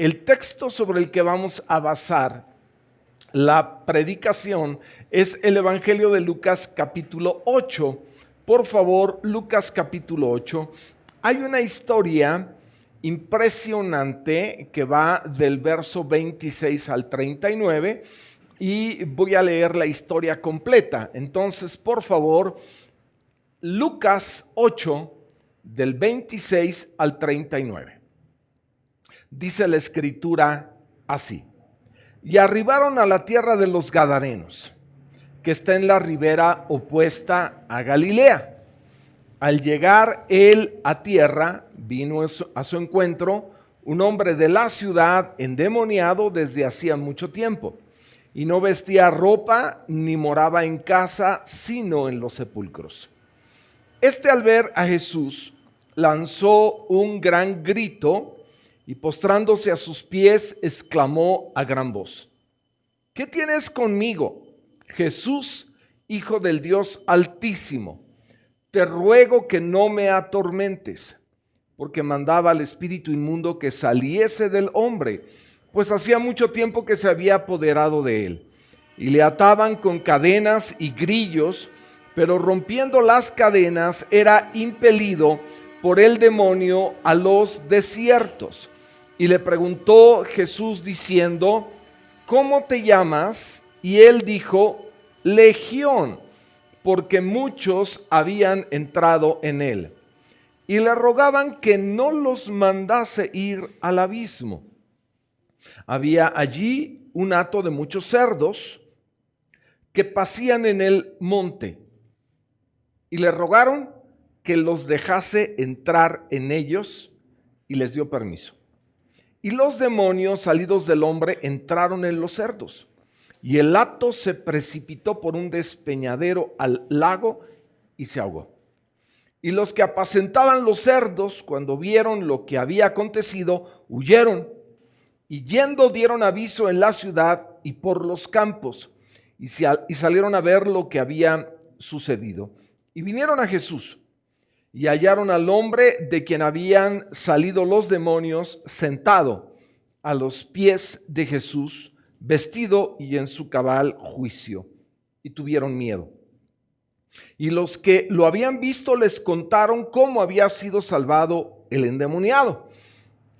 El texto sobre el que vamos a basar la predicación es el Evangelio de Lucas capítulo 8. Por favor, Lucas capítulo 8. Hay una historia impresionante que va del verso 26 al 39 y voy a leer la historia completa. Entonces, por favor, Lucas 8 del 26 al 39. Dice la escritura así: y arribaron a la tierra de los Gadarenos, que está en la ribera opuesta a Galilea. Al llegar él a tierra, vino a su encuentro un hombre de la ciudad endemoniado desde hacía mucho tiempo, y no vestía ropa ni moraba en casa, sino en los sepulcros. Este, al ver a Jesús, lanzó un gran grito y postrándose a sus pies, exclamó a gran voz: ¿qué tienes conmigo, Jesús, Hijo del Dios Altísimo? Te ruego que no me atormentes. Porque mandaba al espíritu inmundo que saliese del hombre, pues hacía mucho tiempo que se había apoderado de él. Y le ataban con cadenas y grillos, pero rompiendo las cadenas era impelido por el demonio a los desiertos. Y le preguntó Jesús diciendo: ¿cómo te llamas? Y él dijo: Legión, porque muchos habían entrado en él. Y le rogaban que no los mandase ir al abismo. Había allí un hato de muchos cerdos que pacían en el monte. Y le rogaron que los dejase entrar en ellos, y les dio permiso. Y los demonios salidos del hombre entraron en los cerdos, y el hato se precipitó por un despeñadero al lago y se ahogó. Y los que apacentaban los cerdos, cuando vieron lo que había acontecido, huyeron, y yendo dieron aviso en la ciudad y por los campos, y salieron a ver lo que había sucedido. Y vinieron a Jesús, y hallaron al hombre de quien habían salido los demonios sentado a los pies de Jesús, vestido y en su cabal juicio, y tuvieron miedo. Y los que lo habían visto les contaron cómo había sido salvado el endemoniado.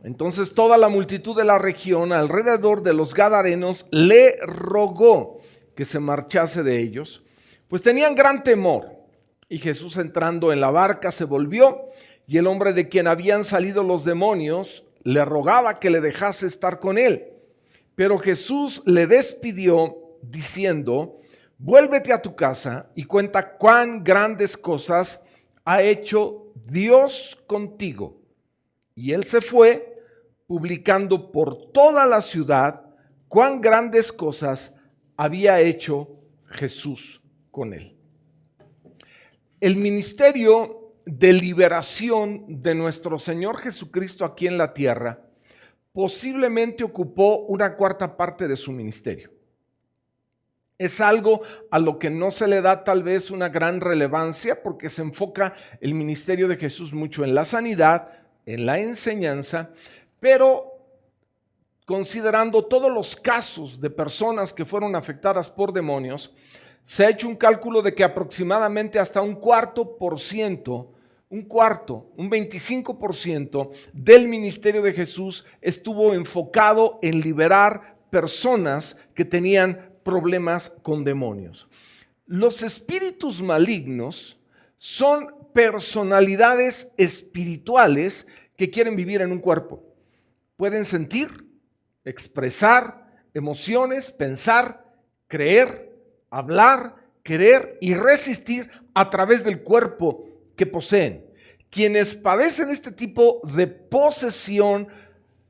Entonces toda la multitud de la región alrededor de los Gadarenos le rogó que se marchase de ellos, pues tenían gran temor. Y Jesús, entrando en la barca, se volvió, y el hombre de quien habían salido los demonios le rogaba que le dejase estar con él. Pero Jesús le despidió diciendo: vuélvete a tu casa y cuenta cuán grandes cosas ha hecho Dios contigo. Y él se fue, publicando por toda la ciudad cuán grandes cosas había hecho Jesús con él. El ministerio de liberación de nuestro Señor Jesucristo aquí en la tierra posiblemente ocupó una cuarta parte de su ministerio. Es algo a lo que no se le da tal vez una gran relevancia, porque se enfoca el ministerio de Jesús mucho en la sanidad, en la enseñanza, pero considerando todos los casos de personas que fueron afectadas por demonios, se ha hecho un cálculo de que aproximadamente hasta un 25% del ministerio de Jesús estuvo enfocado en liberar personas que tenían problemas con demonios. Los espíritus malignos son personalidades espirituales que quieren vivir en un cuerpo. Pueden sentir, expresar emociones, pensar, creer, hablar, querer y resistir a través del cuerpo que poseen. Quienes padecen este tipo de posesión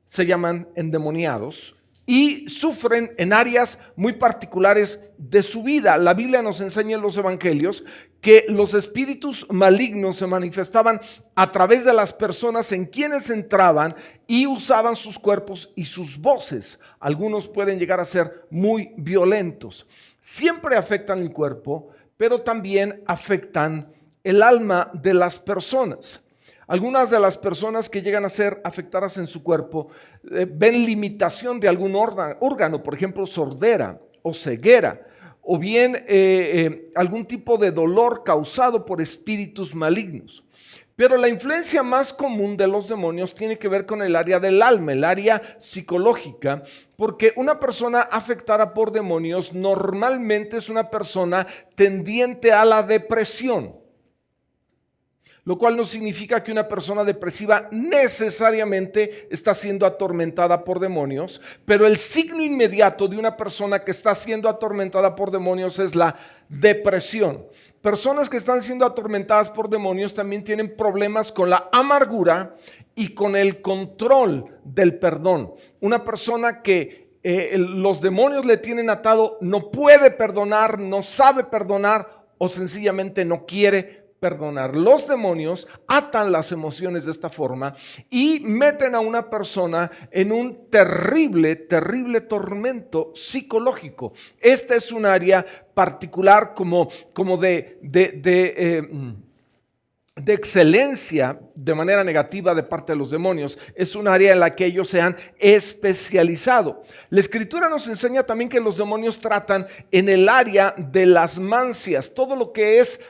se llaman endemoniados y sufren en áreas muy particulares de su vida. La Biblia nos enseña en los evangelios que los espíritus malignos se manifestaban a través de las personas en quienes entraban y usaban sus cuerpos y sus voces. Algunos pueden llegar a ser muy violentos. Siempre afectan el cuerpo, pero también afectan el alma de las personas. Algunas de las personas que llegan a ser afectadas en su cuerpo ven limitación de algún órgano, por ejemplo, sordera o ceguera, o bien algún tipo de dolor causado por espíritus malignos. Pero la influencia más común de los demonios tiene que ver con el área del alma, el área psicológica, porque una persona afectada por demonios normalmente es una persona tendiente a la depresión, lo cual no significa que una persona depresiva necesariamente está siendo atormentada por demonios, pero el signo inmediato de una persona que está siendo atormentada por demonios es la depresión. Personas que están siendo atormentadas por demonios también tienen problemas con la amargura y con el control del perdón. Una persona que los demonios le tienen atado no puede perdonar, no sabe perdonar o sencillamente no quiere perdonar. Los demonios atan las emociones de esta forma y meten a una persona en un terrible tormento psicológico. Esta es un área particular como de excelencia de manera negativa de parte de los demonios. Es un área en la que ellos se han especializado. La Escritura nos enseña también que los demonios tratan en el área de las mancias, todo lo que es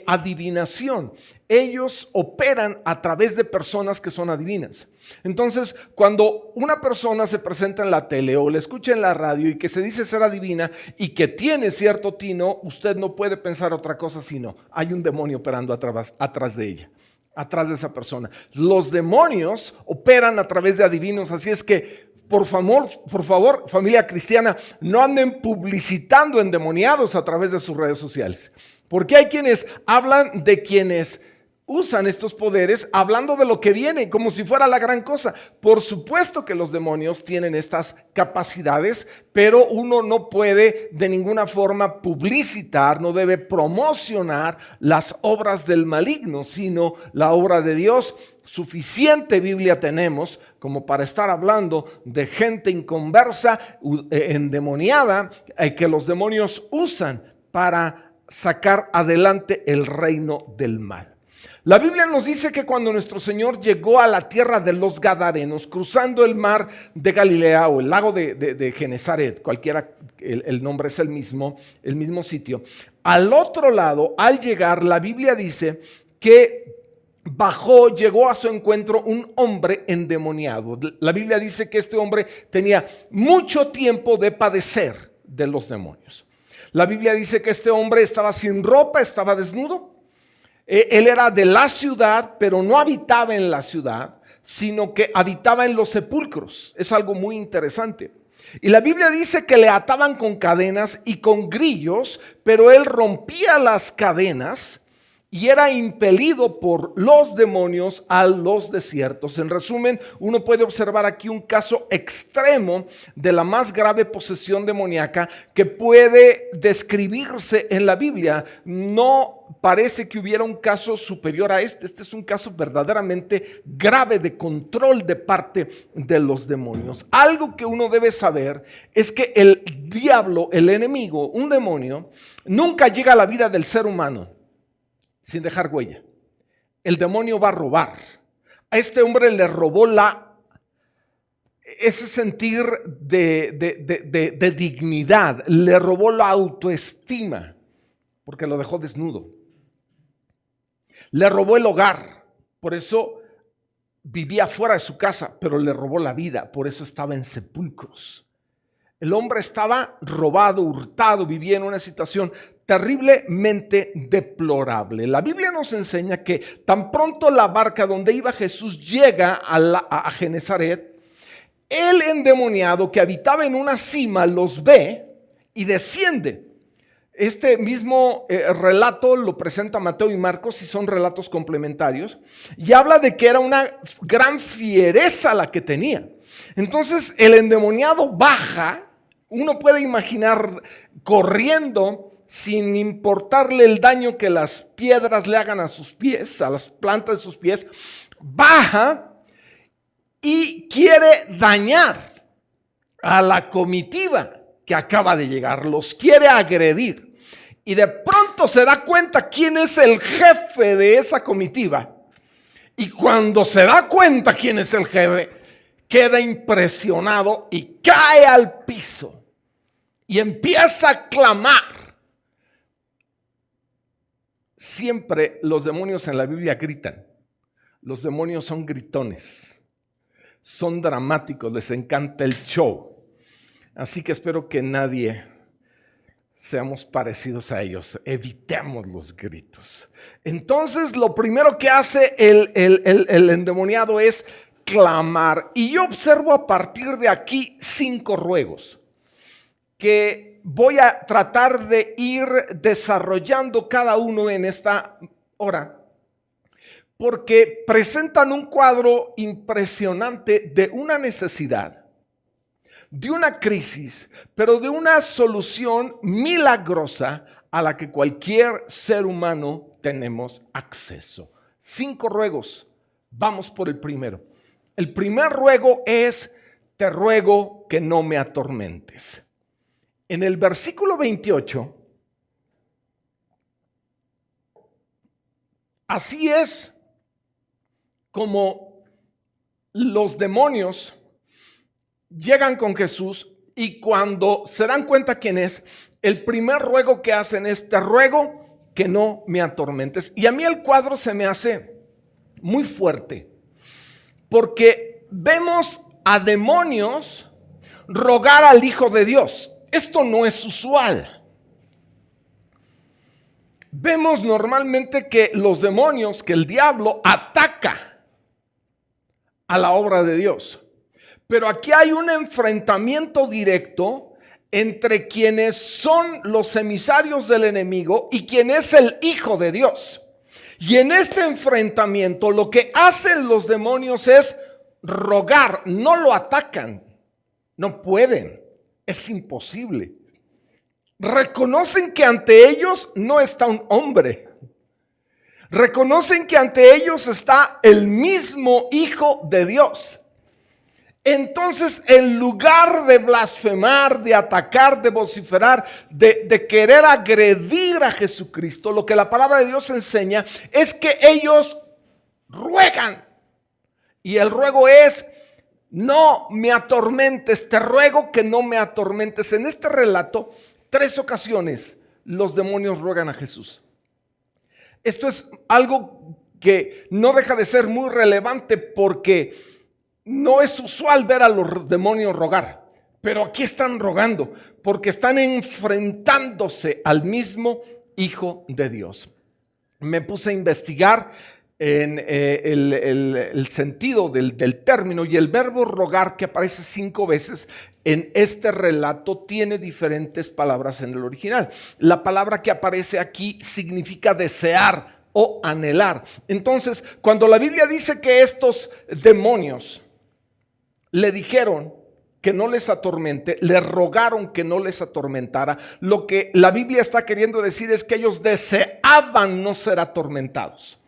adivinación. Ellos operan a través de personas que son adivinas. Entonces, cuando una persona se presenta en la tele o le escucha en la radio y que se dice ser adivina y que tiene cierto tino, usted no puede pensar otra cosa sino hay un demonio operando atrás de ella, atrás de esa persona. Los demonios operan a través de adivinos, así es que por favor, familia cristiana, no anden publicitando endemoniados a través de sus redes sociales. Porque hay quienes hablan de quienes usan estos poderes hablando de lo que viene como si fuera la gran cosa. Por supuesto que los demonios tienen estas capacidades, pero uno no puede de ninguna forma publicitar, no debe promocionar las obras del maligno, sino la obra de Dios. Suficiente Biblia tenemos como para estar hablando de gente inconversa, endemoniada, que los demonios usan para sacar adelante el reino del mal. La Biblia nos dice que cuando nuestro Señor llegó a la tierra de los Gadarenos, cruzando el mar de Galilea o el lago de Genesaret, cualquiera, el nombre es el mismo sitio. Al otro lado, al llegar, la Biblia dice que llegó a su encuentro un hombre endemoniado. La Biblia dice que este hombre tenía mucho tiempo de padecer de los demonios. La Biblia dice que este hombre estaba sin ropa, estaba desnudo. Él era de la ciudad, pero no habitaba en la ciudad, sino que habitaba en los sepulcros. Es algo muy interesante. Y la Biblia dice que le ataban con cadenas y con grillos, pero él rompía las cadenas y era impelido por los demonios a los desiertos. En resumen, uno puede observar aquí un caso extremo de la más grave posesión demoníaca que puede describirse en la Biblia. No parece que hubiera un caso superior a este. Este es un caso verdaderamente grave de control de parte de los demonios. Algo que uno debe saber es que el diablo, el enemigo, un demonio, nunca llega a la vida del ser humano sin dejar huella. El demonio va a robar. A este hombre le robó ese sentir de dignidad, le robó la autoestima, porque lo dejó desnudo. Le robó el hogar, por eso vivía fuera de su casa, pero le robó la vida, por eso estaba en sepulcros. El hombre estaba robado, hurtado, vivía en una situación terriblemente deplorable. La Biblia nos enseña que tan pronto la barca donde iba Jesús llega a Genesaret, el endemoniado que habitaba en una cima los ve y desciende. Este mismo relato lo presenta Mateo y Marcos y son relatos complementarios y habla de que era una gran fiereza la que tenía. Entonces el endemoniado baja, uno puede imaginar corriendo sin importarle el daño que las piedras le hagan a sus pies, a las plantas de sus pies, baja y quiere dañar a la comitiva que acaba de llegar, los quiere agredir. Y de pronto se da cuenta quién es el jefe de esa comitiva Y cuando se da cuenta quién es el jefe, queda impresionado y cae al piso y empieza a clamar. Siempre los demonios en la Biblia gritan. Los demonios son gritones, son dramáticos, les encanta el show. Así que espero que nadie seamos parecidos a ellos, evitemos los gritos. Entonces lo primero que hace el endemoniado es clamar. Y yo observo a partir de aquí 5 ruegos que voy a tratar de ir desarrollando cada uno en esta hora, porque presentan un cuadro impresionante de una necesidad, de una crisis, pero de una solución milagrosa a la que cualquier ser humano tenemos acceso. 5 ruegos. Vamos por el primero. El primer ruego es: te ruego que no me atormentes. En el versículo 28, así es como los demonios llegan con Jesús, y cuando se dan cuenta quién es, el primer ruego que hacen es: te ruego que no me atormentes. Y a mí el cuadro se me hace muy fuerte, porque vemos a demonios rogar al Hijo de Dios. Esto no es usual. Vemos normalmente que los demonios, que el diablo ataca a la obra de Dios. Pero aquí hay un enfrentamiento directo entre quienes son los emisarios del enemigo y quien es el Hijo de Dios. Y en este enfrentamiento lo que hacen los demonios es rogar, no lo atacan, no pueden, es imposible. Reconocen que ante ellos no está un hombre. Reconocen que ante ellos está el mismo Hijo de Dios. Entonces, en lugar de blasfemar, de atacar, de vociferar, de querer agredir a Jesucristo, lo que la palabra de Dios enseña es que ellos ruegan. Y el ruego es: no me atormentes, te ruego que no me atormentes. En este relato, 3 ocasiones los demonios ruegan a Jesús. Esto es algo que no deja de ser muy relevante, porque no es usual ver a los demonios rogar, pero aquí están rogando porque están enfrentándose al mismo Hijo de Dios. Me puse a investigar en el sentido del término, y el verbo rogar, que aparece 5 veces en este relato, tiene diferentes palabras en el original. La palabra que aparece aquí significa desear o anhelar. Entonces, cuando la Biblia dice que estos demonios le dijeron que no les atormente, le rogaron que no les atormentara, lo que la Biblia está queriendo decir es que ellos deseaban no ser atormentados.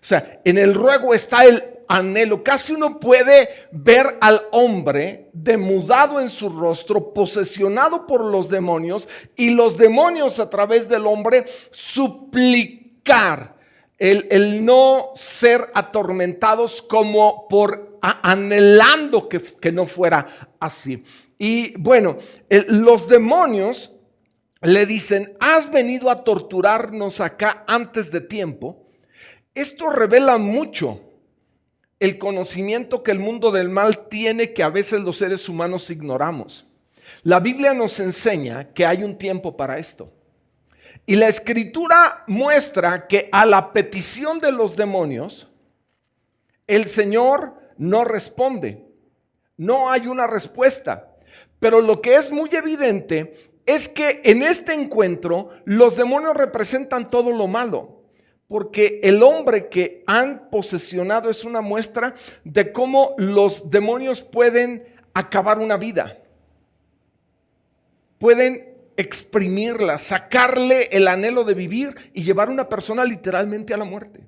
O sea, en el ruego está el anhelo. Casi uno puede ver al hombre demudado en su rostro, posesionado por los demonios, y los demonios a través del hombre suplicar el no ser atormentados, como por anhelando que no fuera así. Y bueno, los demonios le dicen: has venido a torturarnos acá antes de tiempo. Esto revela mucho el conocimiento que el mundo del mal tiene, que a veces los seres humanos ignoramos. La Biblia nos enseña que hay un tiempo para esto. Y la Escritura muestra que a la petición de los demonios, el Señor no responde. No hay una respuesta. Pero lo que es muy evidente es que en este encuentro los demonios representan todo lo malo. Porque el hombre que han posesionado es una muestra de cómo los demonios pueden acabar una vida. Pueden exprimirla, sacarle el anhelo de vivir y llevar a una persona literalmente a la muerte.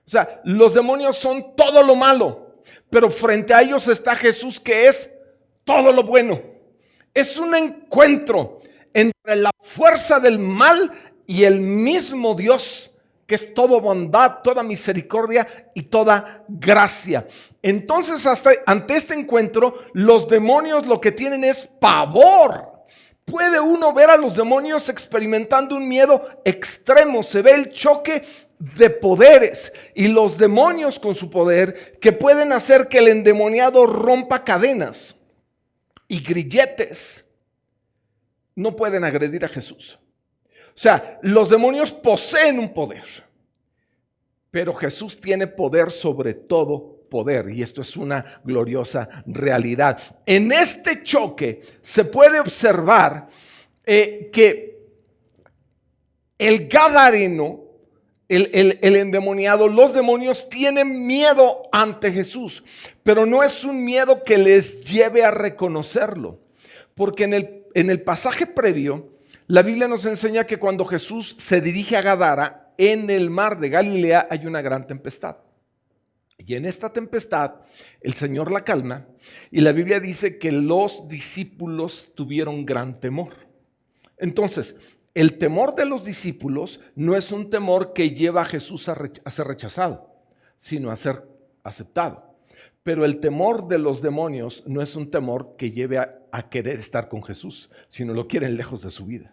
O sea, los demonios son todo lo malo, pero frente a ellos está Jesús, que es todo lo bueno. Es un encuentro entre la fuerza del mal y el mismo Dios que es toda bondad, toda misericordia y toda gracia. Entonces, ante este encuentro, los demonios lo que tienen es pavor. Puede uno ver a los demonios experimentando un miedo extremo. Se ve el choque de poderes y los demonios con su poder que pueden hacer que el endemoniado rompa cadenas y grilletes. No pueden agredir a Jesús. O sea, los demonios poseen un poder, pero Jesús tiene poder sobre todo poder, y esto es una gloriosa realidad. En este choque se puede observar que el gadareno, el endemoniado, los demonios tienen miedo ante Jesús, pero no es un miedo que les lleve a reconocerlo, porque en el pasaje previo, la Biblia nos enseña que cuando Jesús se dirige a Gadara, en el mar de Galilea hay una gran tempestad. Y en esta tempestad el Señor la calma y la Biblia dice que los discípulos tuvieron gran temor. Entonces, el temor de los discípulos no es un temor que lleva a Jesús a ser rechazado, sino a ser aceptado. Pero el temor de los demonios no es un temor que lleve a querer estar con Jesús, sino lo quieren lejos de su vida.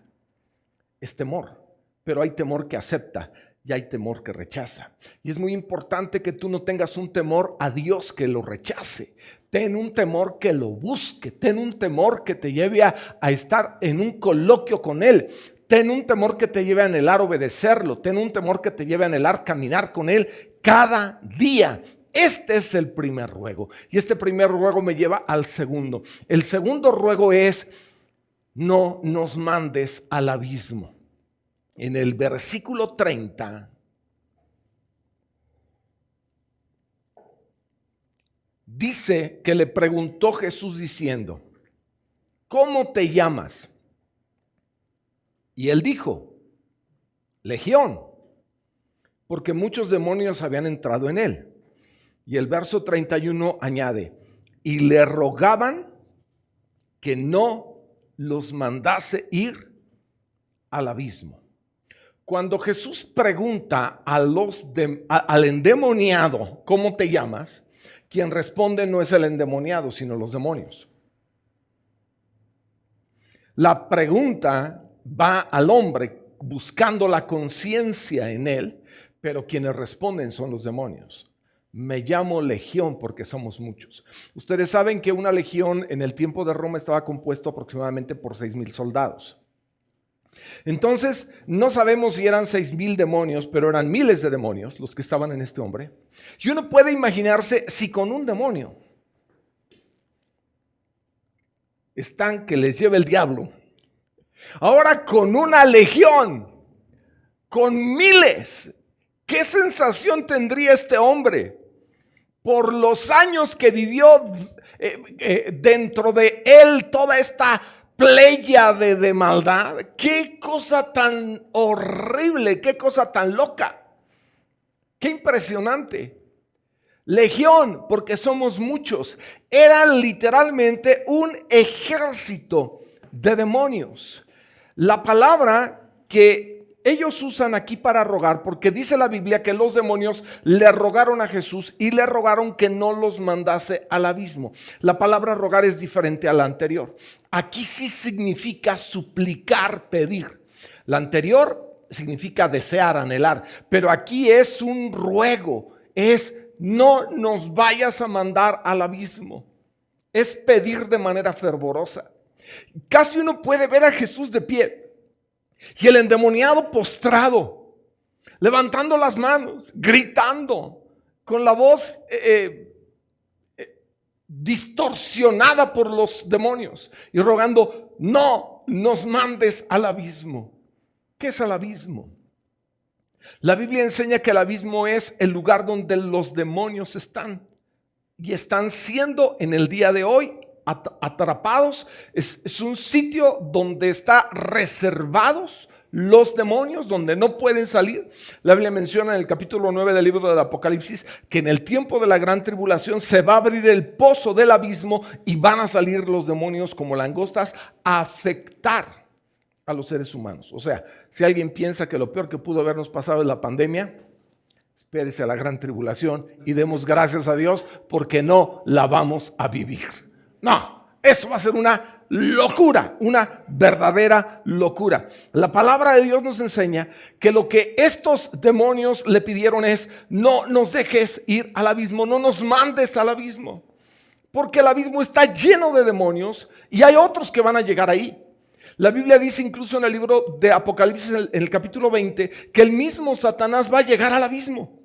Es temor, pero hay temor que acepta y hay temor que rechaza. Y es muy importante que tú no tengas un temor a Dios que lo rechace. Ten un temor que lo busque, ten un temor que te lleve a estar en un coloquio con Él. Ten un temor que te lleve a anhelar obedecerlo, ten un temor que te lleve a anhelar caminar con Él cada día. Este es el primer ruego. Y este primer ruego me lleva al segundo. El segundo ruego es: no nos mandes al abismo. En el versículo 30 dice que le preguntó Jesús diciendo: ¿cómo te llamas? Y él dijo: Legión, porque muchos demonios habían entrado en él. Y el verso 31 añade: y le rogaban que no los mandase ir al abismo. Cuando Jesús pregunta al endemoniado: ¿cómo te llamas?, quien responde no es el endemoniado, sino los demonios. La pregunta va al hombre buscando la conciencia en él, pero quienes responden son los demonios. Me llamo Legión porque somos muchos. Ustedes saben que una legión en el tiempo de Roma estaba compuesto aproximadamente por 6,000 soldados. Entonces, no sabemos si eran 6,000 demonios, pero eran miles de demonios los que estaban en este hombre. Y uno puede imaginarse si con un demonio están que les lleva el diablo. Ahora con una legión, con miles, ¿qué sensación tendría este hombre? Por los años que vivió dentro de él toda esta pléyade de maldad. Qué cosa tan horrible, qué cosa tan loca, qué impresionante. Legión, porque somos muchos, eran literalmente un ejército de demonios. La palabra que ellos usan aquí para rogar, porque dice la Biblia que los demonios le rogaron a Jesús y le rogaron que no los mandase al abismo. La palabra rogar es diferente a la anterior. Aquí sí significa suplicar, pedir. La anterior significa desear, anhelar, pero aquí es un ruego, es: no nos vayas a mandar al abismo. Es pedir de manera fervorosa. Casi uno puede ver a Jesús de pie y el endemoniado postrado, levantando las manos, gritando, con la voz distorsionada por los demonios y rogando: no nos mandes al abismo. ¿Qué es el abismo? La Biblia enseña que el abismo es el lugar donde los demonios están y están siendo en el día de hoy atrapados. Es un sitio donde están reservados los demonios, donde no pueden salir. La Biblia menciona en el capítulo 9 del libro del Apocalipsis que en el tiempo de la gran tribulación se va a abrir el pozo del abismo y van a salir los demonios como langostas a afectar a los seres humanos. O sea, si alguien piensa que lo peor que pudo habernos pasado es la pandemia, espérese a la gran tribulación y demos gracias a Dios porque no la vamos a vivir. No, eso va a ser una locura, una verdadera locura. La palabra de Dios nos enseña que lo que estos demonios le pidieron es: no nos dejes ir al abismo, no nos mandes al abismo, porque el abismo está lleno de demonios y hay otros que van a llegar ahí. La Biblia dice incluso en el libro de Apocalipsis, en el capítulo 20, que el mismo Satanás va a llegar al abismo.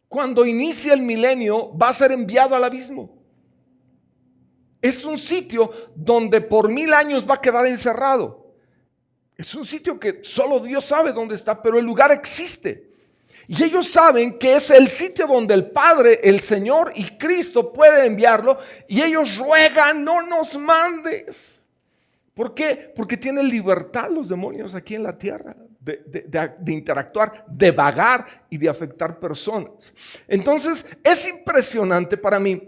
Cuando inicie el milenio, va a ser enviado al abismo. Es un sitio donde por 1000 años va a quedar encerrado. Es un sitio que solo Dios sabe dónde está, pero el lugar existe. Y ellos saben que es el sitio donde el Padre, el Señor y Cristo puede enviarlo. Y ellos ruegan: no nos mandes. ¿Por qué? Porque tienen libertad los demonios aquí en la tierra de interactuar, de vagar y de afectar personas. Entonces es impresionante para mí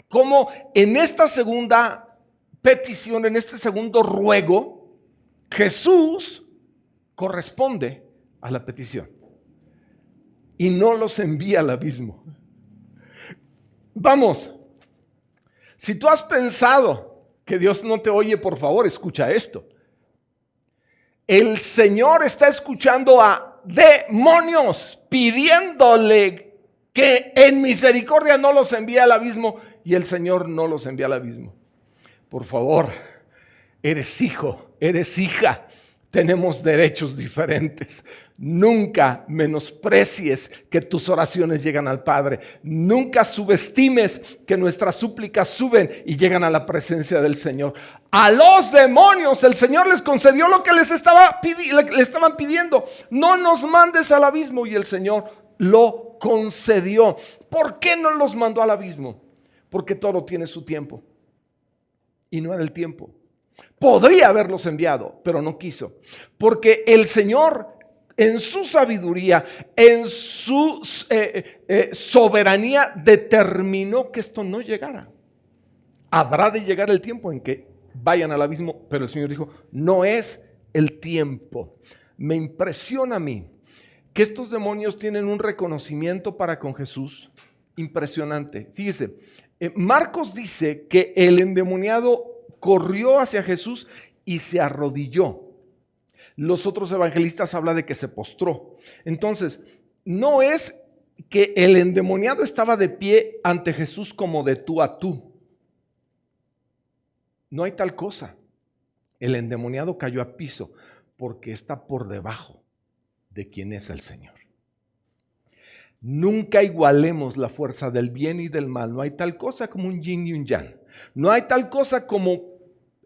cómo en esta segunda petición, en este segundo ruego, Jesús corresponde a la petición y no los envía al abismo. Vamos, si tú has pensado que Dios no te oye, por favor, escucha esto. El Señor está escuchando a demonios pidiéndole que en misericordia no los envíe al abismo, y el Señor no los envía al abismo. Por favor, eres hijo, eres hija. Tenemos derechos diferentes. Nunca menosprecies que tus oraciones llegan al Padre. Nunca subestimes que nuestras súplicas suben y llegan a la presencia del Señor. A los demonios el Señor les concedió lo que le estaban pidiendo. No nos mandes al abismo, y el Señor lo concedió. ¿Por qué no los mandó al abismo? Porque todo tiene su tiempo. Y no era el tiempo. Podría haberlos enviado, pero no quiso. Porque el Señor, en su sabiduría, en su soberanía, determinó que esto no llegara. Habrá de llegar el tiempo en que vayan al abismo, pero el Señor dijo: no es el tiempo. Me impresiona a mí que estos demonios tienen un reconocimiento para con Jesús impresionante. Fíjese, Marcos dice que el endemoniado corrió hacia Jesús y se arrodilló. Los otros evangelistas hablan de que se postró. Entonces, no es que el endemoniado estaba de pie ante Jesús como de tú a tú. No hay tal cosa. El endemoniado cayó a piso porque está por debajo de quien es el Señor. Nunca igualemos la fuerza del bien y del mal. No hay tal cosa como un yin y un yang. No hay tal cosa como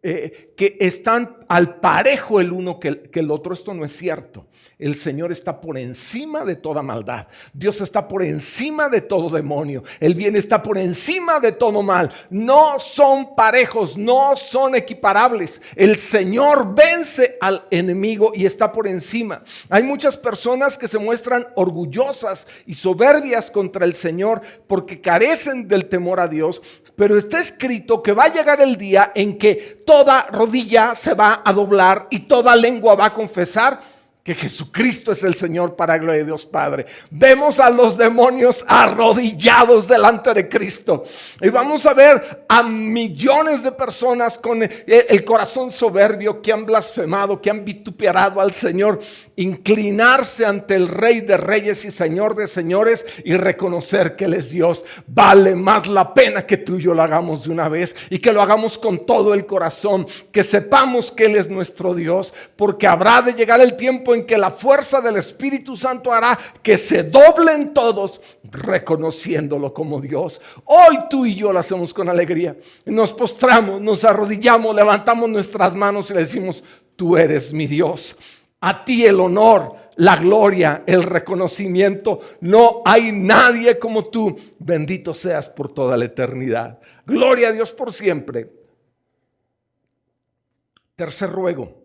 que están al parejo el uno que el otro. Esto no es cierto. El Señor está por encima de toda maldad. Dios está por encima de todo demonio. El bien está por encima de todo mal. No son parejos, no son equiparables. El Señor vence al enemigo y está por encima. Hay muchas personas que se muestran orgullosas y soberbias contra el Señor porque carecen del temor a Dios. Pero está escrito que va a llegar el día en que toda rodilla se va a doblar y toda lengua va a confesar que Jesucristo es el Señor, para gloria de Dios Padre. Vemos a los demonios arrodillados delante de Cristo. Y vamos a ver a millones de personas con el corazón soberbio que han blasfemado, que han vituperado al Señor, inclinarse ante el Rey de Reyes y Señor de Señores y reconocer que Él es Dios. Vale más la pena que tú y yo lo hagamos de una vez y que lo hagamos con todo el corazón, que sepamos que Él es nuestro Dios, porque habrá de llegar el tiempo en que la fuerza del Espíritu Santo hará que se doblen todos reconociéndolo como Dios. Hoy tú y yo lo hacemos con alegría. Nos postramos, nos arrodillamos, levantamos nuestras manos y le decimos: tú eres mi Dios. A ti el honor, la gloria, el reconocimiento. No hay nadie como tú. Bendito seas por toda la eternidad. Gloria a Dios por siempre. Tercer ruego.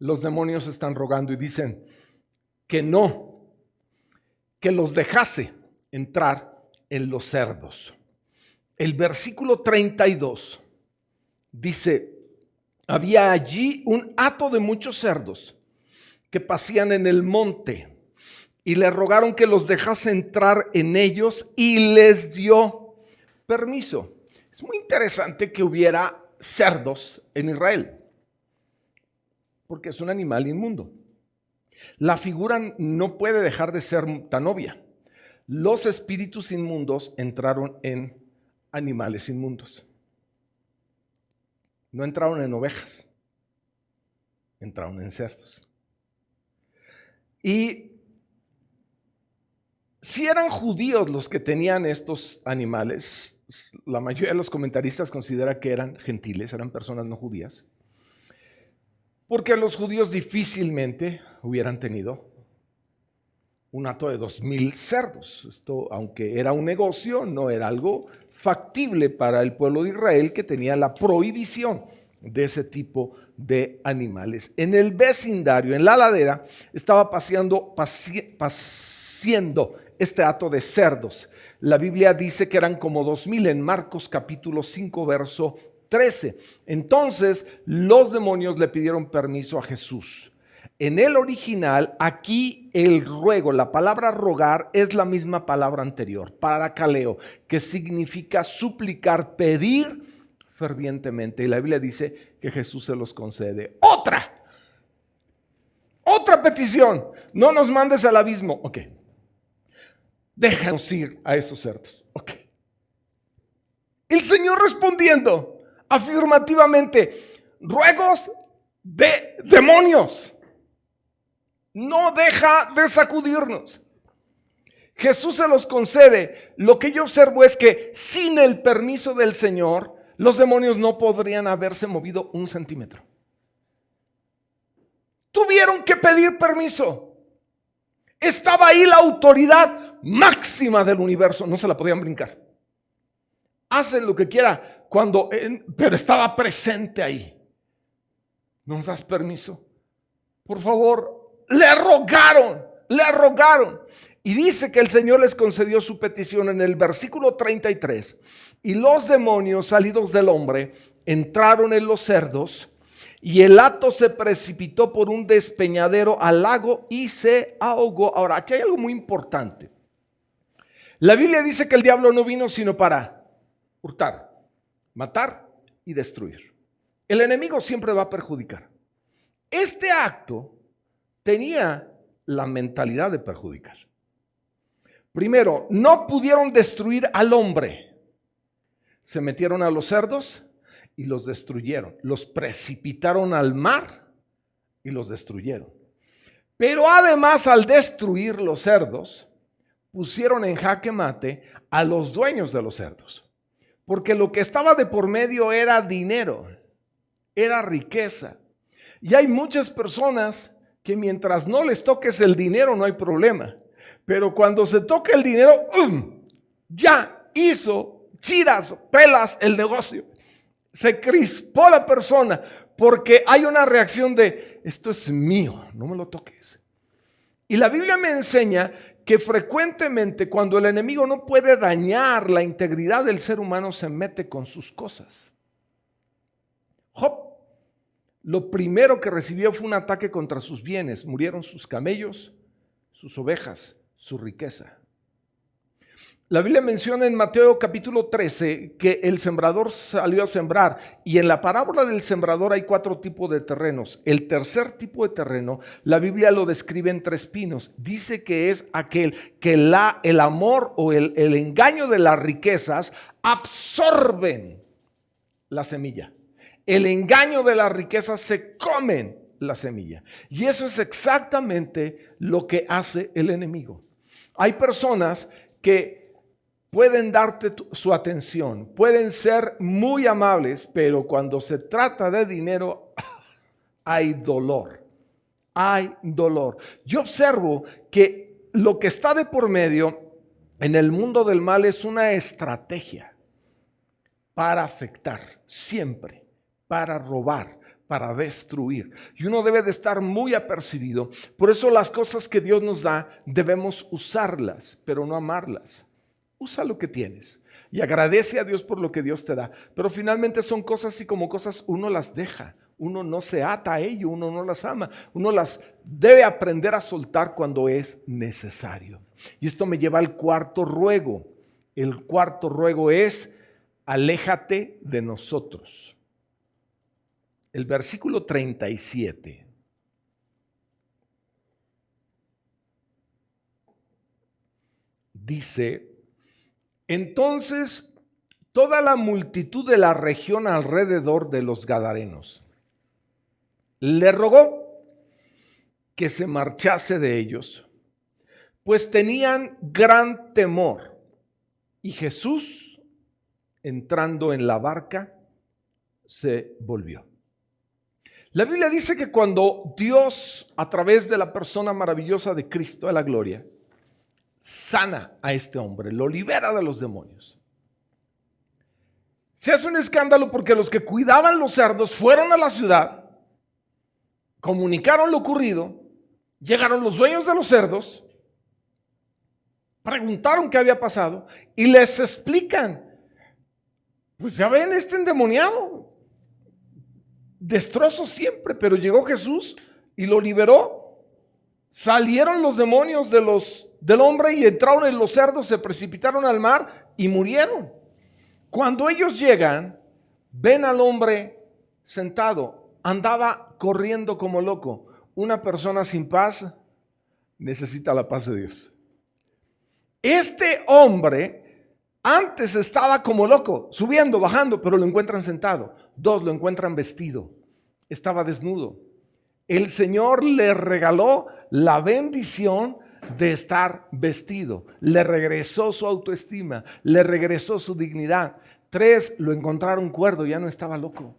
Los demonios están rogando y dicen que no, que los dejase entrar en los cerdos. El versículo 32 dice: había allí un hato de muchos cerdos que pasían en el monte, y le rogaron que los dejase entrar en ellos, y les dio permiso. Es muy interesante que hubiera cerdos en Israel, porque es un animal inmundo. La figura no puede dejar de ser tan obvia. Los espíritus inmundos entraron en animales inmundos. No entraron en ovejas, entraron en cerdos. Y si eran judíos los que tenían estos animales, la mayoría de los comentaristas considera que eran gentiles, eran personas no judías, porque los judíos difícilmente hubieran tenido un hato de 2,000 cerdos. Esto, aunque era un negocio, no era algo factible para el pueblo de Israel, que tenía la prohibición de ese tipo de animales. En el vecindario, en la ladera, estaba paciendo este hato de cerdos. La Biblia dice que eran como 2,000 en Marcos capítulo 5, verso 13. Entonces los demonios le pidieron permiso a Jesús. En el original, aquí el ruego, la palabra rogar es la misma palabra anterior, parakaleo, que significa suplicar, pedir fervientemente. Y la Biblia dice que Jesús se los concede. Otra petición: no nos mandes al abismo. Ok, déjanos ir a esos cerdos. Ok. El Señor respondiendo afirmativamente: ruegos de demonios. No deja de sacudirnos. Jesús se los concede. Lo que yo observo es que sin el permiso del Señor, los demonios no podrían haberse movido un centímetro. Tuvieron que pedir permiso. Estaba ahí la autoridad máxima del universo. No se la podían brincar. Hacen lo que quiera pero estaba presente ahí. ¿Nos das permiso? Por favor. Le rogaron. Y dice que el Señor les concedió su petición en el versículo 33. Y los demonios salidos del hombre entraron en los cerdos, y el hato se precipitó por un despeñadero al lago y se ahogó. Ahora, aquí hay algo muy importante. La Biblia dice que el diablo no vino sino para hurtar, matar y destruir. El enemigo siempre va a perjudicar. Este acto tenía la mentalidad de perjudicar. Primero, no pudieron destruir al hombre. Se metieron a los cerdos y los destruyeron. Los precipitaron al mar y los destruyeron. Pero además, al destruir los cerdos, pusieron en jaque mate a los dueños de los cerdos. Porque lo que estaba de por medio era dinero, era riqueza. Y hay muchas personas que mientras no les toques el dinero no hay problema. Pero cuando se toca el dinero, ya hizo chiras, pelas el negocio. Se crispó la persona porque hay una reacción de: esto es mío, no me lo toques. Y la Biblia me enseña que frecuentemente cuando el enemigo no puede dañar la integridad del ser humano, se mete con sus cosas. Job, lo primero que recibió fue un ataque contra sus bienes. Murieron sus camellos, sus ovejas, su riqueza. La Biblia menciona en Mateo capítulo 13 que el sembrador salió a sembrar, y en la parábola del sembrador hay 4 tipos de terrenos. El tercer tipo de terreno, la Biblia lo describe en 3 pinos. Dice que es aquel que el amor o el engaño de las riquezas absorben la semilla. El engaño de las riquezas se comen la semilla. Y eso es exactamente lo que hace el enemigo. Hay personas que pueden darte su atención, pueden ser muy amables, pero cuando se trata de dinero, hay dolor. Hay dolor. Yo observo que lo que está de por medio en el mundo del mal es una estrategia para afectar siempre, para robar, para destruir. Y uno debe de estar muy apercibido. Por eso las cosas que Dios nos da debemos usarlas, pero no amarlas. Usa lo que tienes y agradece a Dios por lo que Dios te da. Pero finalmente son cosas, y como cosas uno las deja, Uno no se ata a ello, uno no las ama, uno las debe aprender a soltar cuando es necesario. Y esto me lleva al cuarto ruego. El cuarto ruego es: aléjate de nosotros. El versículo 37. Dice: entonces toda la multitud de la región alrededor de los Gadarenos le rogó que se marchase de ellos, pues tenían gran temor. Y Jesús, entrando en la barca, se volvió. La Biblia dice que cuando Dios, a través de la persona maravillosa de Cristo de la gloria, sana a este hombre, lo libera de los demonios, se hace un escándalo porque los que cuidaban los cerdos fueron a la ciudad, comunicaron lo ocurrido, llegaron los dueños de los cerdos, preguntaron qué había pasado y les explican: pues ya ven, este endemoniado, destrozo siempre, pero llegó Jesús y lo liberó. Salieron los demonios del hombre y entraron en los cerdos, se precipitaron al mar y murieron. Cuando ellos llegan, ven al hombre sentado, andaba corriendo como loco. Una persona sin paz necesita la paz de Dios. Este hombre antes estaba como loco, subiendo, bajando, pero lo encuentran sentado. 2, lo encuentran vestido, estaba desnudo. El Señor le regaló la bendición de estar vestido, le regresó su autoestima, le regresó su dignidad. 3, lo encontraron cuerdo, ya no estaba loco.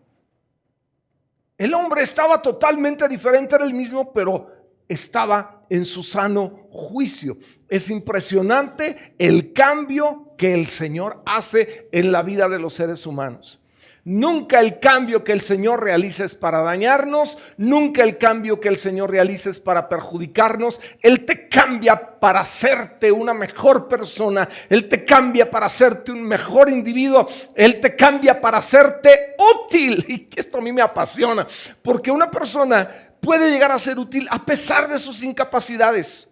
El hombre estaba totalmente diferente, era el mismo, pero estaba en su sano juicio. Es impresionante el cambio que el Señor hace en la vida de los seres humanos. Nunca el cambio que el Señor realiza es para dañarnos, nunca el cambio que el Señor realiza es para perjudicarnos. Él te cambia para hacerte una mejor persona, Él te cambia para hacerte un mejor individuo, Él te cambia para hacerte útil. Y esto a mí me apasiona, porque una persona puede llegar a ser útil a pesar de sus incapacidades.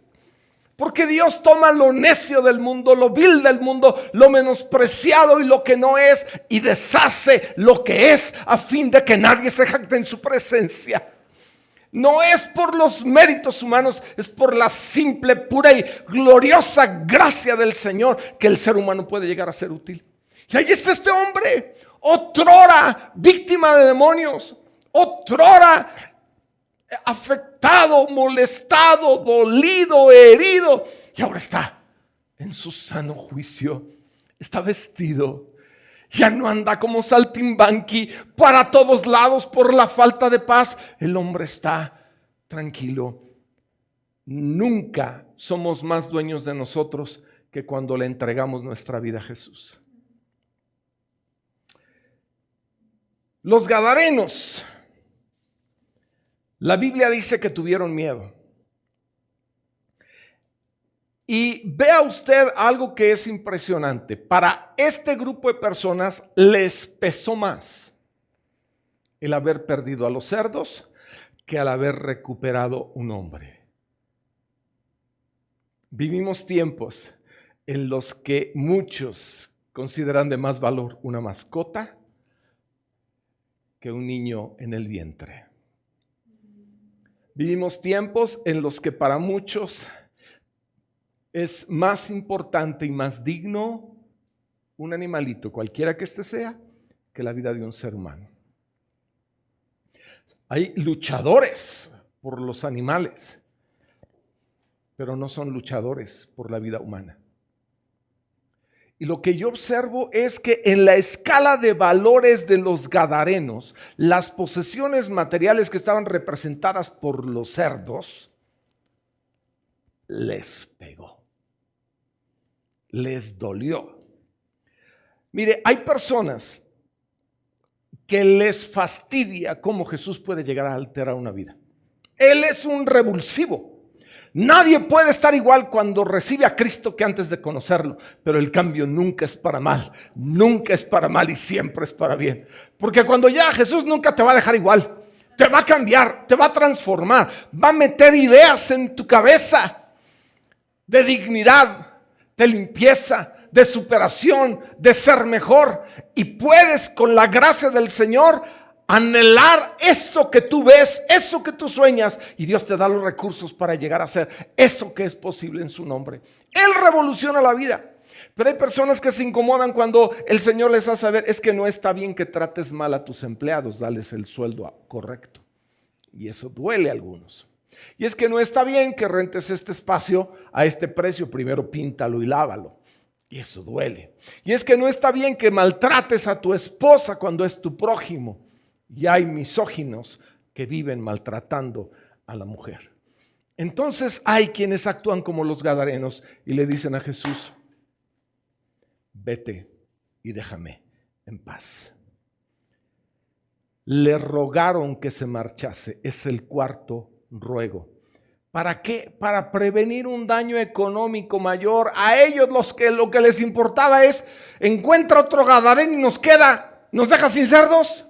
Porque Dios toma lo necio del mundo, lo vil del mundo, lo menospreciado y lo que no es, y deshace lo que es a fin de que nadie se jacte en su presencia. No es por los méritos humanos, es por la simple, pura y gloriosa gracia del Señor que el ser humano puede llegar a ser útil. Y ahí está este hombre, otrora víctima de demonios, otrora afectado, molestado, dolido, herido, y ahora está en su sano juicio, está vestido, ya no anda como saltimbanqui para todos lados por la falta de paz. El hombre está tranquilo. Nunca somos más dueños de nosotros que cuando le entregamos nuestra vida a Jesús. Los Gadarenos, la Biblia dice que tuvieron miedo. Y vea usted algo que es impresionante. Para este grupo de personas les pesó más el haber perdido a los cerdos que al haber recuperado un hombre. Vivimos tiempos en los que muchos consideran de más valor una mascota que un niño en el vientre. Vivimos tiempos en los que para muchos es más importante y más digno un animalito, cualquiera que éste sea, que la vida de un ser humano. Hay luchadores por los animales, pero no son luchadores por la vida humana. Y lo que yo observo es que en la escala de valores de los Gadarenos, las posesiones materiales que estaban representadas por los cerdos, les pegó, les dolió. Mire, hay personas que les fastidia cómo Jesús puede llegar a alterar una vida. Él es un revulsivo. Nadie puede estar igual cuando recibe a Cristo que antes de conocerlo, pero el cambio nunca es para mal, nunca es para mal y siempre es para bien. Porque cuando llega Jesús nunca te va a dejar igual. te va a cambiar, te va a transformar, va a meter ideas en tu cabeza de dignidad, de limpieza, de superación, de ser mejor. Y puedes, con la gracia del Señor, anhelar eso que tú ves, eso que tú sueñas, y Dios te da los recursos para llegar a hacer eso que es posible en su nombre. Él revoluciona la vida. Pero hay personas que se incomodan cuando el Señor les hace saber, es que no está bien que trates mal a tus empleados, dales el sueldo correcto. Y eso duele a algunos. Y es que no está bien que rentes este espacio a este precio, primero píntalo y lávalo. Y eso duele. Y es que no está bien que maltrates a tu esposa cuando es tu prójimo. Y hay misóginos que viven maltratando a la mujer. Entonces hay quienes actúan como los gadarenos y le dicen a Jesús, vete y déjame en paz. Le rogaron que se marchase. Es el cuarto ruego. ¿Para qué? Para prevenir un daño económico mayor. A ellos lo que les importaba es, encuentra otro gadareno y nos deja sin cerdos,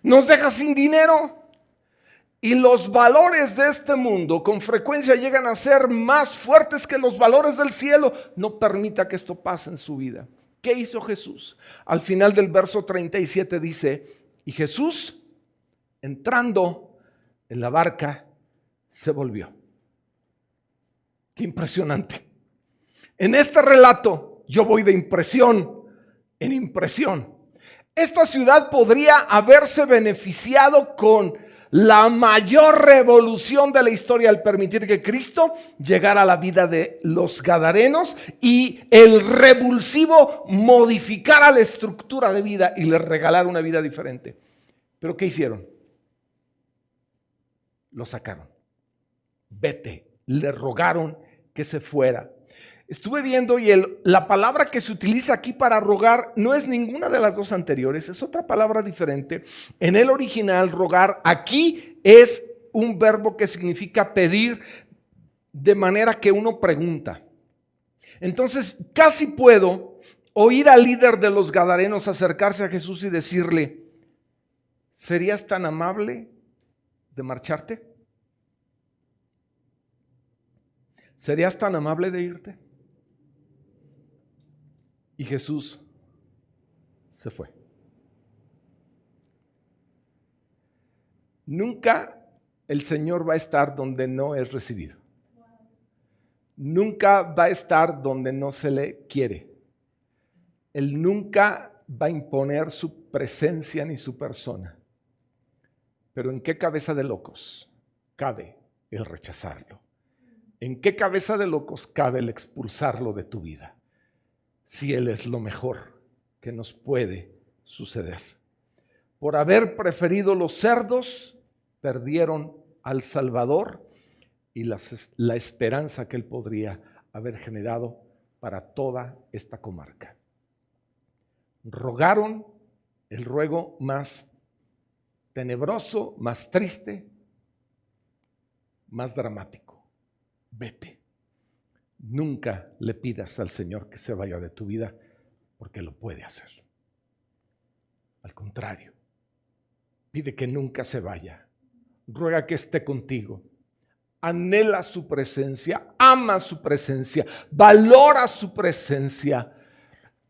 nos deja sin dinero. Y los valores de este mundo con frecuencia llegan a ser más fuertes que los valores del cielo. No permita que esto pase en su vida. ¿Qué hizo Jesús? Al final del verso 37 dice, y Jesús, entrando en la barca, se volvió. Qué impresionante. En este relato yo voy de impresión en impresión. Esta ciudad podría haberse beneficiado con la mayor revolución de la historia al permitir que Cristo llegara a la vida de los gadarenos y el revulsivo modificara la estructura de vida y les regalara una vida diferente. ¿Pero qué hicieron? Lo sacaron. Vete. Le rogaron que se fuera. Estuve viendo y la palabra que se utiliza aquí para rogar no es ninguna de las dos anteriores, es otra palabra diferente. En el original, rogar aquí es un verbo que significa pedir de manera que uno pregunta. Entonces, casi puedo oír al líder de los gadarenos acercarse a Jesús y decirle, ¿serías tan amable de marcharte? ¿Serías tan amable de irte? Y Jesús se fue. Nunca el Señor va a estar donde no es recibido. Nunca va a estar donde no se le quiere. Él nunca va a imponer su presencia ni su persona. Pero ¿en qué cabeza de locos cabe el rechazarlo? ¿En qué cabeza de locos cabe el expulsarlo de tu vida? Si Él es lo mejor que nos puede suceder. Por haber preferido los cerdos, perdieron al Salvador y la esperanza que Él podría haber generado para toda esta comarca. Rogaron el ruego más tenebroso, más triste, más dramático. Vete. Nunca le pidas al Señor que se vaya de tu vida porque lo puede hacer. Al contrario, pide que nunca se vaya. Ruega que esté contigo. Anhela su presencia, ama su presencia, valora su presencia.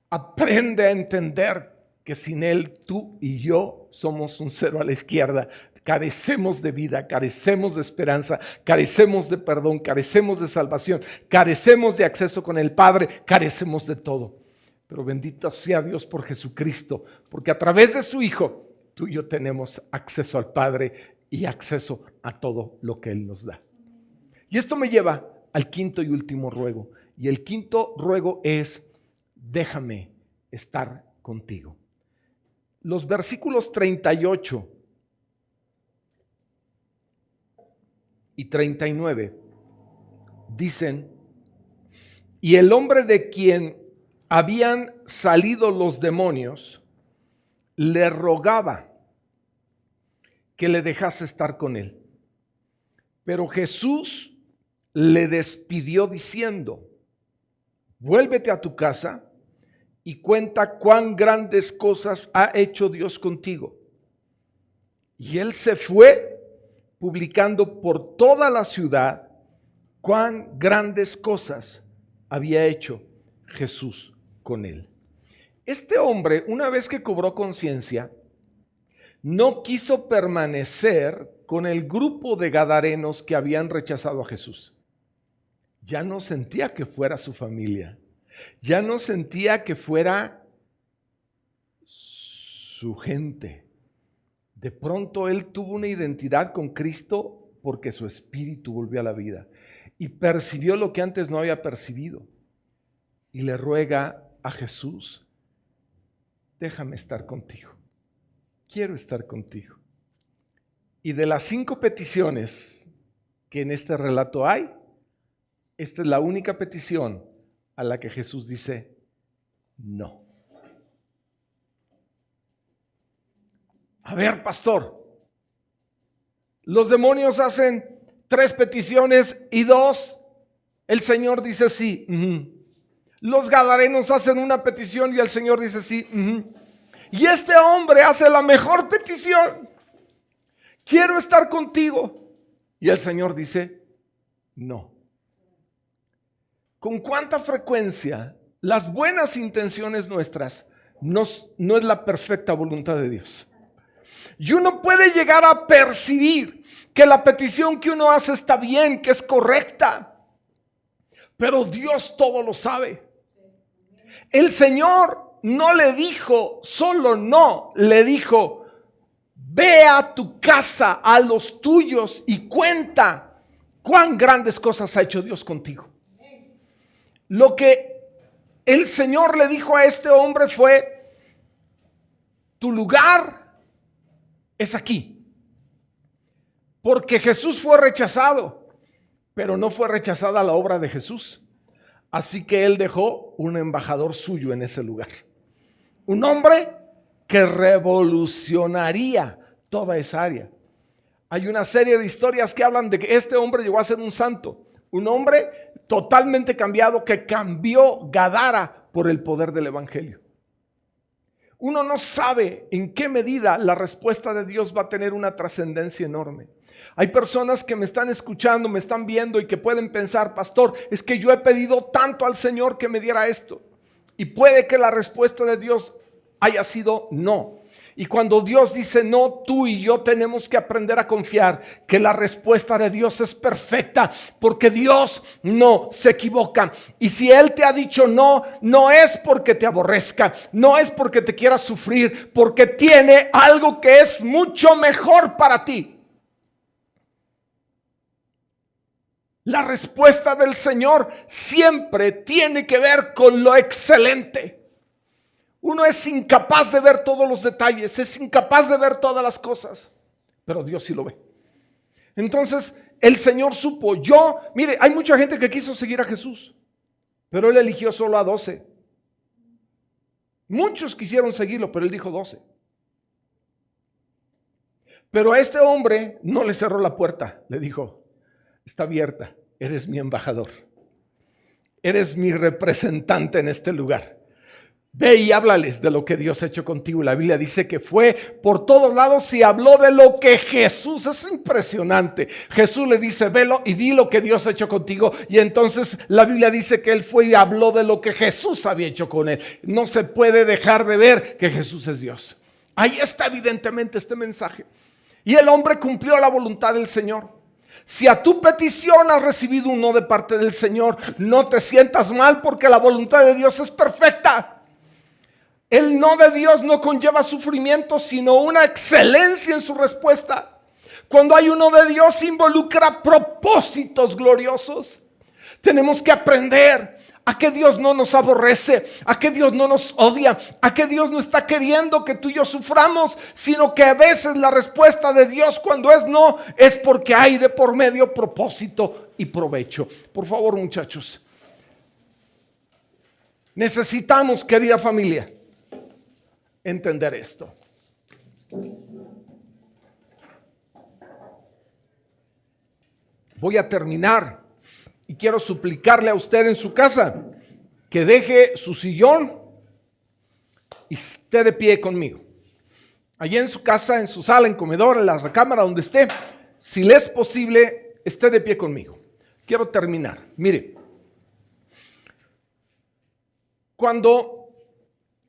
Aprende a entender que sin Él tú y yo somos un cero a la izquierda. Carecemos de vida, carecemos de esperanza, carecemos de perdón, carecemos de salvación, carecemos de acceso con el Padre, carecemos de todo. Pero bendito sea Dios por Jesucristo, porque a través de su Hijo, tú y yo tenemos acceso al Padre y acceso a todo lo que Él nos da. Y esto me lleva al quinto y último ruego. Y el quinto ruego es, déjame estar contigo. Los versículos 38 y 39 dicen, y el hombre de quien habían salido los demonios le rogaba que le dejase estar con él. Pero Jesús le despidió diciendo, vuélvete a tu casa y cuenta cuán grandes cosas ha hecho Dios contigo. Y él se fue publicando por toda la ciudad cuán grandes cosas había hecho Jesús con él. Este hombre, una vez que cobró conciencia, no quiso permanecer con el grupo de gadarenos que habían rechazado a Jesús. Ya no sentía que fuera su familia. Ya no sentía que fuera su gente. De pronto él tuvo una identidad con Cristo porque su espíritu volvió a la vida y percibió lo que antes no había percibido. Y le ruega a Jesús: déjame estar contigo. Quiero estar contigo. Y de las 5 peticiones que en este relato hay, esta es la única petición a la que Jesús dice no. A ver, pastor, los demonios hacen 3 peticiones y 2, el Señor dice sí. Los gadarenos hacen una petición y el Señor dice sí. Y este hombre hace la mejor petición: quiero estar contigo. Y el Señor dice no. ¿Con cuánta frecuencia las buenas intenciones nuestras no es la perfecta voluntad de Dios? Y uno puede llegar a percibir que la petición que uno hace está bien, que es correcta, pero Dios todo lo sabe. El Señor no le dijo solo no, le dijo: ve a tu casa, a los tuyos, y cuenta cuán grandes cosas ha hecho Dios contigo. Lo que el Señor le dijo a este hombre fue: tu lugar es aquí. Porque Jesús fue rechazado, pero no fue rechazada la obra de Jesús. Así que él dejó un embajador suyo en ese lugar. Un hombre que revolucionaría toda esa área. Hay una serie de historias que hablan de que este hombre llegó a ser un santo. Un hombre totalmente cambiado que cambió Gadara por el poder del evangelio. Uno no sabe en qué medida la respuesta de Dios va a tener una trascendencia enorme. Hay personas que me están escuchando, me están viendo y que pueden pensar: pastor, es que yo he pedido tanto al Señor que me diera esto. Y puede que la respuesta de Dios haya sido no. Y cuando Dios dice no, tú y yo tenemos que aprender a confiar que la respuesta de Dios es perfecta, porque Dios no se equivoca. Y si Él te ha dicho no, no es porque te aborrezca, no es porque te quiera sufrir, porque tiene algo que es mucho mejor para ti. La respuesta del Señor siempre tiene que ver con lo excelente. Uno es incapaz de ver todos los detalles, es incapaz de ver todas las cosas, pero Dios sí lo ve. Entonces el Señor supo. Mire, hay mucha gente que quiso seguir a Jesús, pero Él eligió solo a 12. Muchos quisieron seguirlo, pero Él dijo 12. Pero a este hombre no le cerró la puerta, le dijo: está abierta, eres mi embajador, eres mi representante en este lugar. Ve y háblales de lo que Dios ha hecho contigo. La Biblia dice que fue por todos lados y habló de lo que Jesús. Es impresionante. Jesús le dice: velo y di lo que Dios ha hecho contigo. Y entonces la Biblia dice que él fue y habló de lo que Jesús había hecho con él. No se puede dejar de ver que Jesús es Dios. Ahí está evidentemente este mensaje. Y el hombre cumplió la voluntad del Señor. Si a tu petición has recibido un no de parte del Señor, no te sientas mal, porque la voluntad de Dios es perfecta. El no de Dios no conlleva sufrimiento, sino una excelencia en su respuesta. Cuando hay un no de Dios, involucra propósitos gloriosos. Tenemos que aprender a que Dios no nos aborrece, a que Dios no nos odia, a que Dios no está queriendo que tú y yo suframos, sino que a veces la respuesta de Dios cuando es no, es porque hay de por medio propósito y provecho. Por favor, muchachos, necesitamos, querida familia, entender esto. Voy a terminar y quiero suplicarle a usted en su casa que deje su sillón y esté de pie conmigo. allí en su casa, en su sala, en comedor, en la recámara, donde esté, si le es posible, esté de pie conmigo. Quiero terminar. Mire, cuando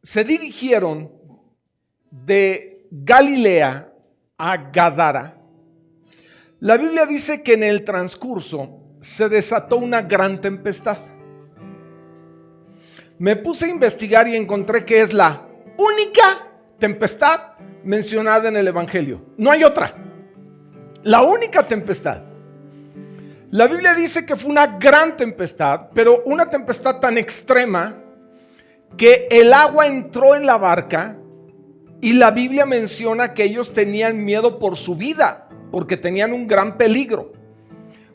se dirigieron de Galilea a Gadara, la Biblia dice que en el transcurso se desató una gran tempestad. Me puse a investigar y encontré que es la única tempestad mencionada en el Evangelio. No hay otra. La única tempestad. La Biblia dice que fue una gran tempestad, pero una tempestad tan extrema que el agua entró en la barca y la Biblia menciona que ellos tenían miedo por su vida, porque tenían un gran peligro.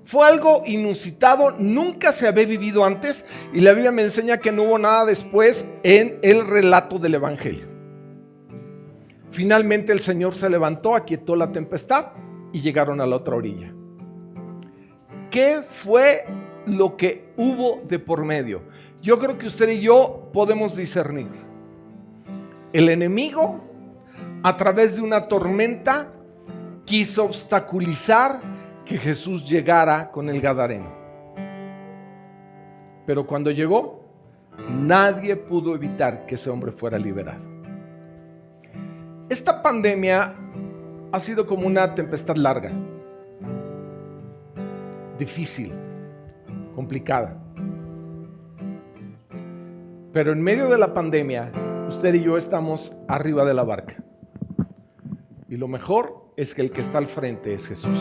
Fue algo inusitado, nunca se había vivido antes y la Biblia me enseña que no hubo nada después en el relato del Evangelio. Finalmente el Señor se levantó, aquietó la tempestad y llegaron a la otra orilla. ¿Qué fue lo que hubo de por medio? Yo creo que usted y yo podemos discernir. El enemigo, a través de una tormenta, quiso obstaculizar que Jesús llegara con el Gadareno. Pero cuando llegó, nadie pudo evitar que ese hombre fuera liberado. Esta pandemia ha sido como una tempestad larga, difícil, complicada. Pero en medio de la pandemia, usted y yo estamos arriba de la barca. Y lo mejor es que el que está al frente es Jesús.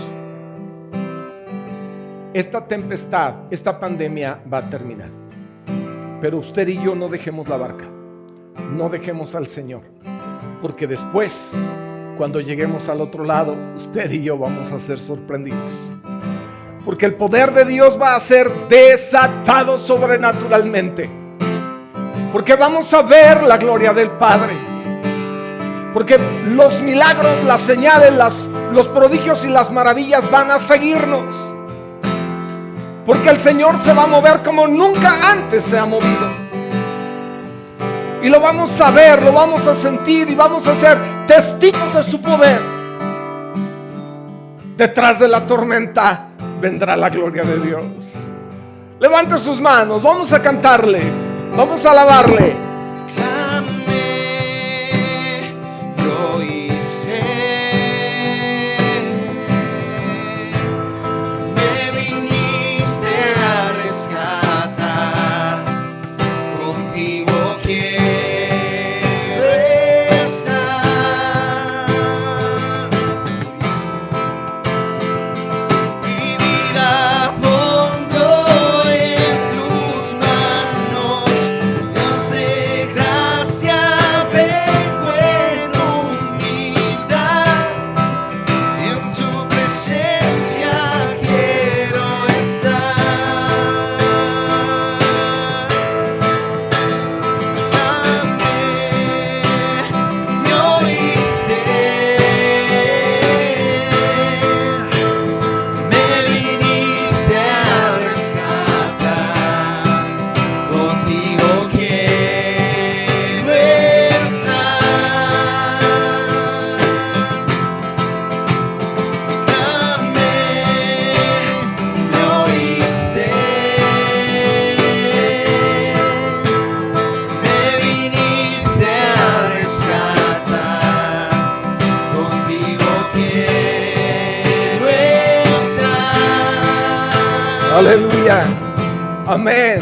Esta tempestad, esta pandemia va a terminar. Pero usted y yo no dejemos la barca. No dejemos al Señor. Porque después, cuando lleguemos al otro lado, usted y yo vamos a ser sorprendidos. Porque el poder de Dios va a ser desatado sobrenaturalmente. Porque vamos a ver la gloria del Padre. Porque los milagros, las señales, los prodigios y las maravillas van a seguirnos. Porque el Señor se va a mover como nunca antes se ha movido. Y lo vamos a ver, lo vamos a sentir y vamos a ser testigos de su poder. Detrás de la tormenta vendrá la gloria de Dios. Levante sus manos, vamos a cantarle, vamos a alabarle. Aleluya, amén.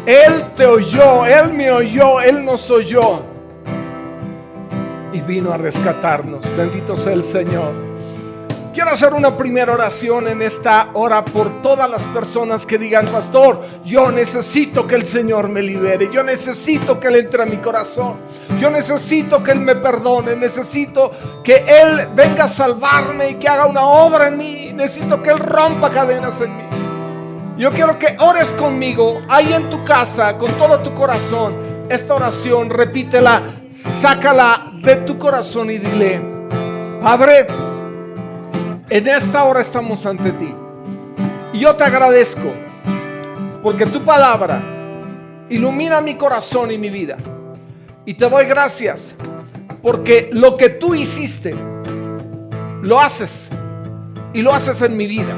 Él te oyó, Él me oyó, Él nos oyó y vino a rescatarnos. Bendito sea el Señor. Quiero hacer una primera oración en esta hora por todas las personas que digan: pastor, yo necesito que el Señor me libere, yo necesito que Él entre a mi corazón, yo necesito que Él me perdone, necesito que Él venga a salvarme y que haga una obra en mí, necesito que Él rompa cadenas en mí. Yo quiero que ores conmigo ahí en tu casa con todo tu corazón. Esta oración, repítela, sácala de tu corazón y dile: Padre, en esta hora estamos ante ti y yo te agradezco porque tu palabra ilumina mi corazón y mi vida, y te doy gracias porque lo que tú hiciste, lo haces y lo haces en mi vida.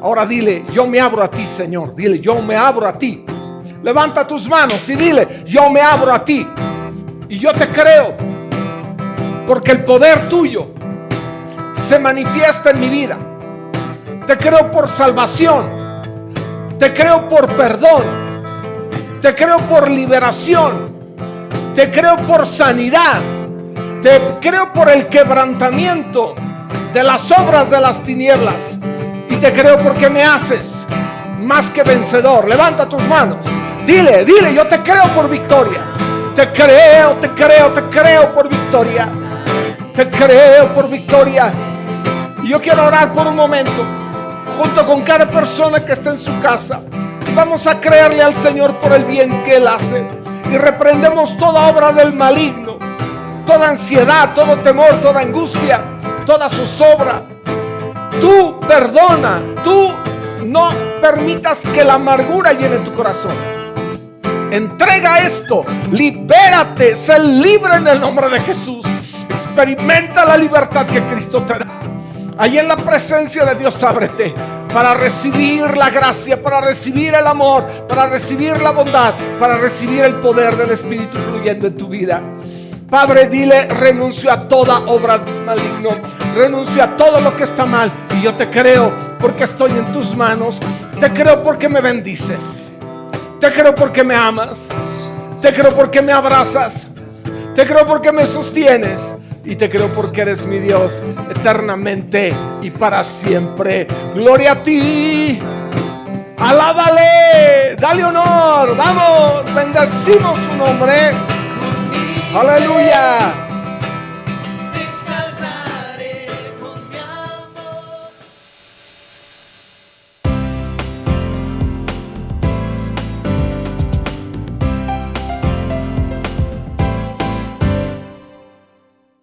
Ahora dile: yo me abro a ti, Señor. Dile: yo me abro a ti. Levanta tus manos y dile: yo me abro a ti. Y yo te creo, porque el poder tuyo se manifiesta en mi vida. Te creo por salvación. Te creo por perdón. Te creo por liberación. Te creo por sanidad. Te creo por el quebrantamiento de las obras de las tinieblas. Y te creo porque me haces más que vencedor. Levanta tus manos. Dile: yo te creo por victoria. Te creo por victoria. Te creo por victoria. Y yo quiero orar por un momento junto con cada persona que está en su casa. Vamos a creerle al Señor por el bien que Él hace. Y reprendemos toda obra del maligno, toda ansiedad, todo temor, toda angustia, toda zozobra. Tú perdona, tú no permitas que la amargura llene tu corazón. Entrega esto, libérate, sé libre en el nombre de Jesús. Experimenta la libertad que Cristo te da. Allí en la presencia de Dios, ábrete para recibir la gracia, para recibir el amor, para recibir la bondad, para recibir el poder del Espíritu fluyendo en tu vida. Padre, dile: renuncio a toda obra maligna, renuncio a todo lo que está mal. Y yo te creo porque estoy en tus manos. Te creo porque me bendices. Te creo porque me amas. Te creo porque me abrazas. Te creo porque me sostienes. Y te creo porque eres mi Dios eternamente y para siempre. Gloria a ti. Alábale. Dale honor. Vamos. Bendecimos tu nombre. Aleluya.